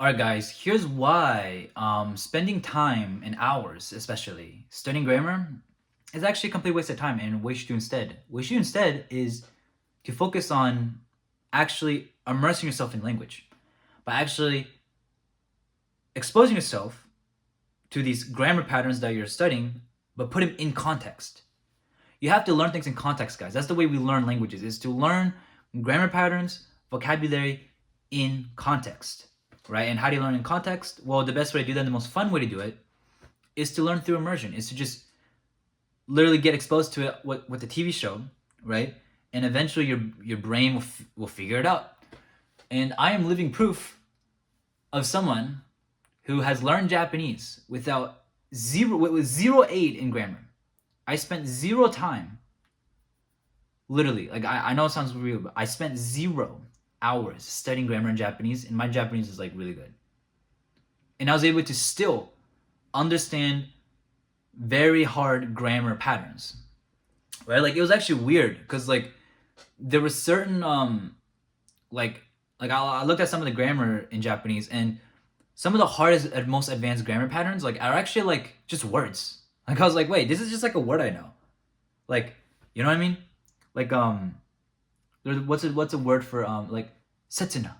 Alright guys, here's why spending time and hours, especially, studying grammar is actually a complete waste of time, and what you should do instead. What you should do instead is to focus on actually immersing yourself in language. By actually exposing yourself to these grammar patterns that you're studying, but put them in context. You have to learn things in context, guys. That's the way we learn languages, is to learn grammar patterns, vocabulary in context, right? And how do you learn in context? Well, the best way to do that, the most fun way to do it, is to learn through immersion, is to just literally get exposed to it with the TV show, right? And eventually your brain will figure it out. And I am living proof of someone who has learned Japanese with zero aid in grammar. I spent zero time, literally, like I know it sounds weird, but I spent 0 hours studying grammar in Japanese, and my Japanese is like really good. And I was able to still understand very hard grammar patterns, right? Like it was actually weird because like there were certain I looked at some of the grammar in Japanese, and some of the hardest and most advanced grammar patterns like are actually like just words. Like I was like, wait, this is just like a word I know. Like, you know what I mean? Like what's a word for like setsuna.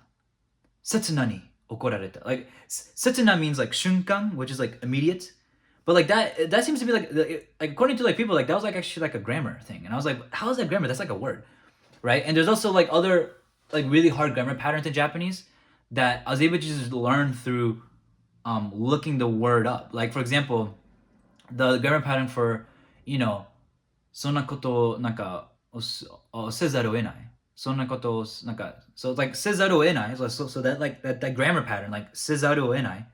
Setsuna ni okorareta. Like setsuna means like shunkan, which is like immediate. But like that seems to be like according to like people, like that was like actually like a grammar thing. And I was like, how is that grammar? That's like a word. Right? And there's also like other like really hard grammar patterns in Japanese that I was able to just learn through looking the word up. Like for example, the grammar pattern for, you know, そんなことなんかせざるを得ない。そんなことなんか so it's like せざるを得ない so that like that grammar pattern like せざるを得ない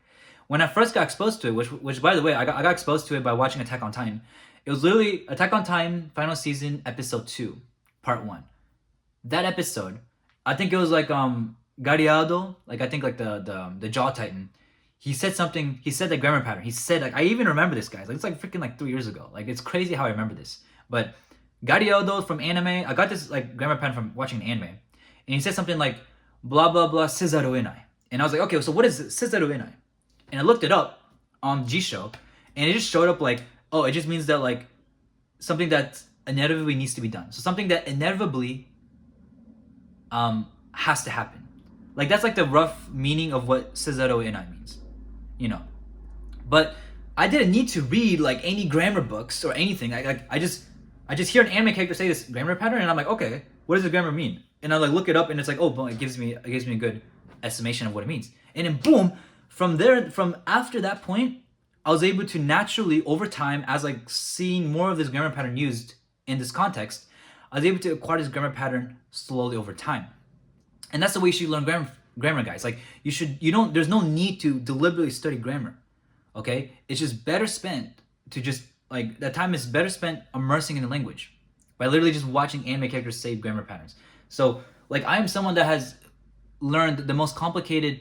when I first got exposed to it, which by the way I got exposed to it by watching Attack on Titan. It was literally Attack on Titan final season episode 2 part 1. That episode, I think it was like Gariado, like I think like the Jaw Titan. He said something. He said the grammar pattern. He said like I even remember this, guys. Like it's like freaking like 3 years ago. Like it's crazy how I remember this. But Gariado from anime, I got this like grammar pattern from watching an anime, and he said something like blah blah blah sezaru enai, and I was like, okay, so what is sezaru enai? And I looked it up on G-Show, and it just showed up like, oh, it just means that like something that inevitably needs to be done. So something that inevitably has to happen. Like that's like the rough meaning of what sezaru enai means, you know. But I didn't need to read like any grammar books or anything. I just hear an anime character say this grammar pattern, and I'm like, okay, what does the grammar mean? And I like look it up, and it's like, oh, boom, it gives me a good estimation of what it means. And then boom, from after that point, I was able to naturally over time, as like seeing more of this grammar pattern used in this context, I was able to acquire this grammar pattern slowly over time. And that's the way you should learn grammar, guys. Like there's no need to deliberately study grammar. Okay? It's just better spent to just like that time is better spent immersing in the language by literally just watching anime characters say grammar patterns. So like I am someone that has learned the most complicated,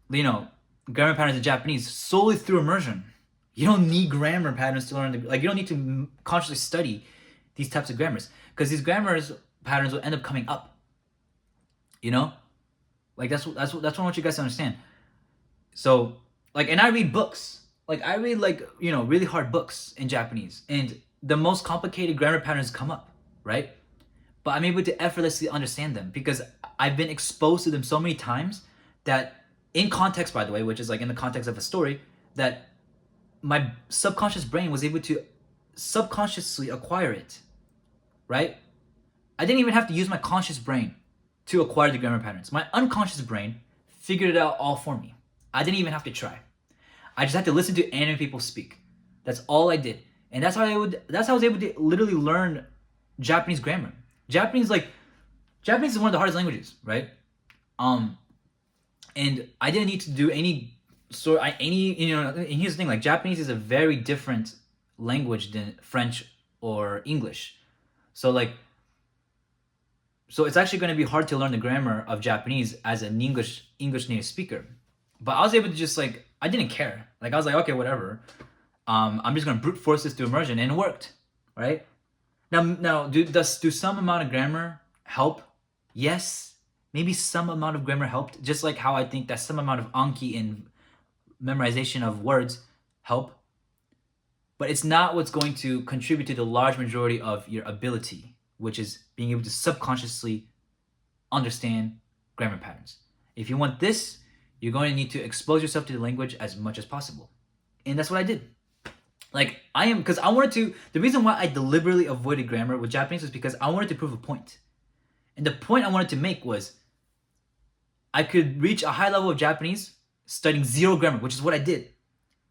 you know, grammar patterns in Japanese solely through immersion. You don't need grammar patterns to learn like you don't need to consciously study these types of grammars, because these grammars patterns will end up coming up. You know? Like that's what I want you guys to understand. So like, and I read books. Like I read like, you know, really hard books in Japanese, and the most complicated grammar patterns come up, right? But I'm able to effortlessly understand them because I've been exposed to them so many times that in context, by the way, which is like in the context of a story, that my subconscious brain was able to subconsciously acquire it, right? I didn't even have to use my conscious brain to acquire the grammar patterns. My unconscious brain figured it out all for me. I didn't even have to try. I just had to listen to anime people speak. That's all I did. And that's how I was able to literally learn Japanese grammar. Japanese is one of the hardest languages, right? And I didn't need to do and here's the thing, like Japanese is a very different language than French or English. So it's actually going to be hard to learn the grammar of Japanese as an English native speaker. But I was able to just like, I didn't care. Like I was like, okay, whatever. I'm just gonna brute force this through immersion, and it worked, right? Now, do some amount of grammar help? Yes, Maybe some amount of grammar helped, just like how I think that some amount of Anki in memorization of words help. But it's not what's going to contribute to the large majority of your ability, which is being able to subconsciously understand grammar patterns. If you want this, you're going to need to expose yourself to the language as much as possible. And that's what I did. Like, because I wanted to, the reason why I deliberately avoided grammar with Japanese was because I wanted to prove a point. And the point I wanted to make was I could reach a high level of Japanese studying zero grammar, which is what I did.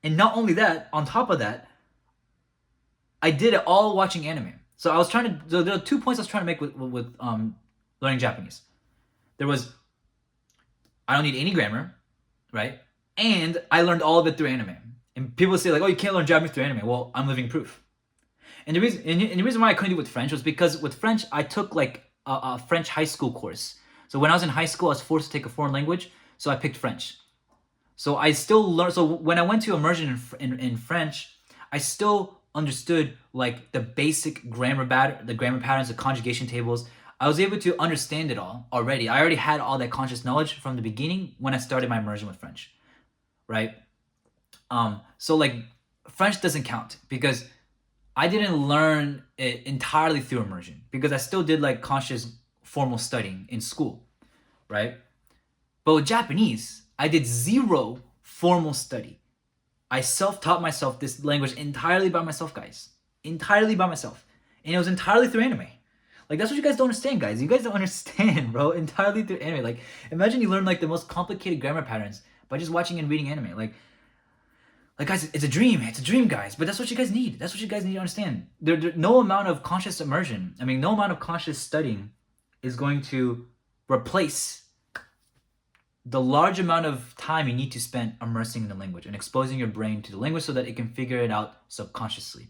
And not only that, on top of that, I did it all watching anime. So I was trying to, so there are 2 points I was trying to make with learning Japanese. There was, I don't need any grammar, right? And I learned all of it through anime. And people say like, oh, you can't learn Japanese through anime. Well, I'm living proof. And the reason why I couldn't do it with French was because with French, I took like a French high school course. So when I was in high school, I was forced to take a foreign language. So I picked French. So I still learned, so when I went to immersion in French, I still understood like the basic grammar patterns, the conjugation tables. I was able to understand it all already. I already had all that conscious knowledge from the beginning when I started my immersion with French, right? So like French doesn't count because I didn't learn it entirely through immersion because I still did like conscious formal studying in school, right? But with Japanese, I did zero formal study. I self-taught myself this language entirely by myself, guys. Entirely by myself. And it was entirely through anime. Like, that's what you guys don't understand, guys. You guys don't understand, bro. Entirely through anime. Like, imagine you learn, like, the most complicated grammar patterns by just watching and reading anime. Like, guys, it's a dream. It's a dream, guys. But that's what you guys need. That's what you guys need to understand. No amount of conscious immersion, no amount of conscious studying is going to replace the large amount of time you need to spend immersing in the language and exposing your brain to the language so that it can figure it out subconsciously.